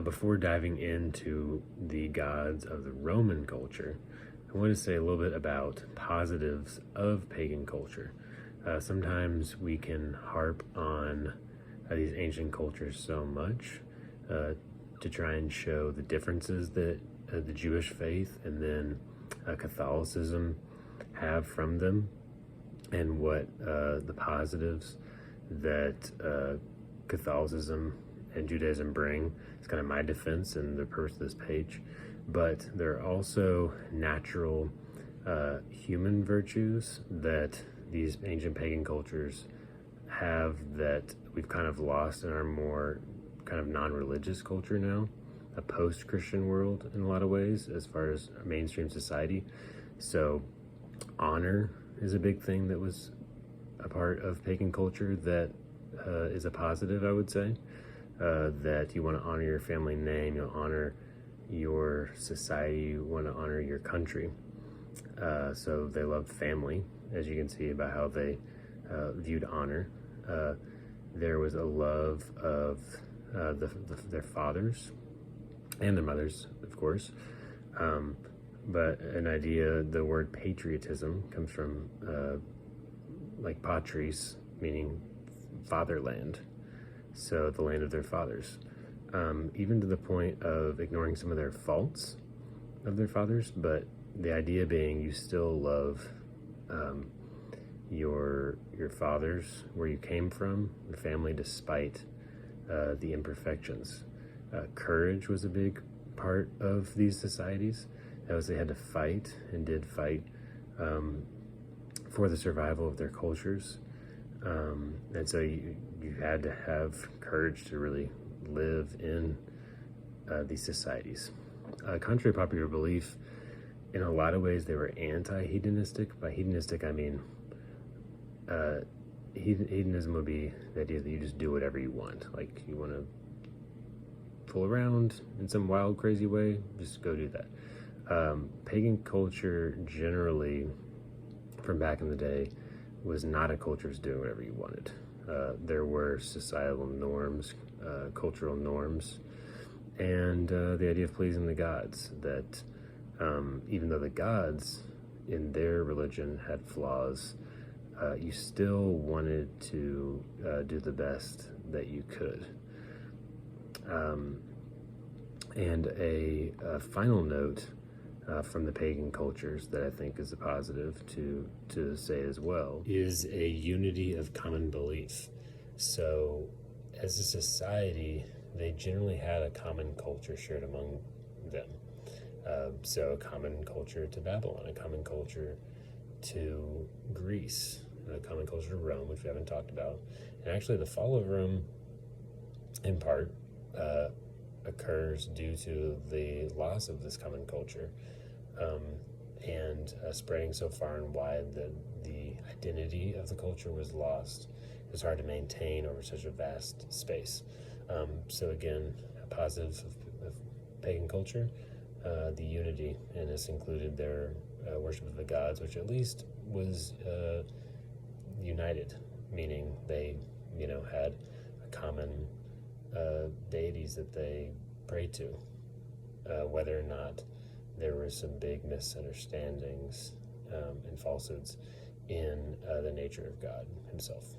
Before diving into the gods of the Roman culture, I want to say a little bit about positives of pagan culture. Sometimes we can harp on these ancient cultures so much to try and show the differences that the Jewish faith and then Catholicism have from them, and what the positives that Catholicism and Judaism bring. It's kind of my defense in the purpose of this page. But there are also natural human virtues that these ancient pagan cultures have that we've kind of lost in our more kind of non-religious culture now, a post-Christian world in a lot of ways as far as mainstream society. So honor is a big thing that was a part of pagan culture that is a positive, I would say. That you want to honor your family name, you'll honor your society, you want to honor your country. So they loved family, as you can see about how they viewed honor. There was a love of their fathers and their mothers, of course. But an idea, the word patriotism comes from like patris, meaning fatherland. So the land of their fathers. Even to the point of ignoring some of their faults of their fathers, but the idea being you still love your fathers, where you came from, your family, despite the imperfections. Courage was a big part of these societies. That was, they had to fight and did fight for the survival of their cultures. And so you had to have courage to really live in these societies. Contrary to popular belief, in a lot of ways they were anti-hedonistic. By hedonistic, I mean hedonism would be the idea that you just do whatever you want. Like, you want to fool around in some wild, crazy way, just go do that. Pagan culture generally, from back in the day, was not a culture of doing whatever you wanted. There were societal norms, cultural norms, and the idea of pleasing the gods, that even though the gods in their religion had flaws, you still wanted to do the best that you could. And a final note from the pagan cultures that I think is a positive to say as well is a unity of common belief. So as a society, they generally had a common culture shared among them. So a common culture to Babylon, a common culture to Greece, a common culture to Rome, which we haven't talked about. And actually the fall of Rome, in part, occurs due to the loss of this common culture and spreading so far and wide that the identity of the culture was lost. It was hard to maintain over such a vast space. So again, a positive of pagan culture, the unity, and this included their worship of the gods, which at least was united, meaning they, had a common deities that they prayed to, whether or not there were some big misunderstandings and falsehoods in the nature of God himself.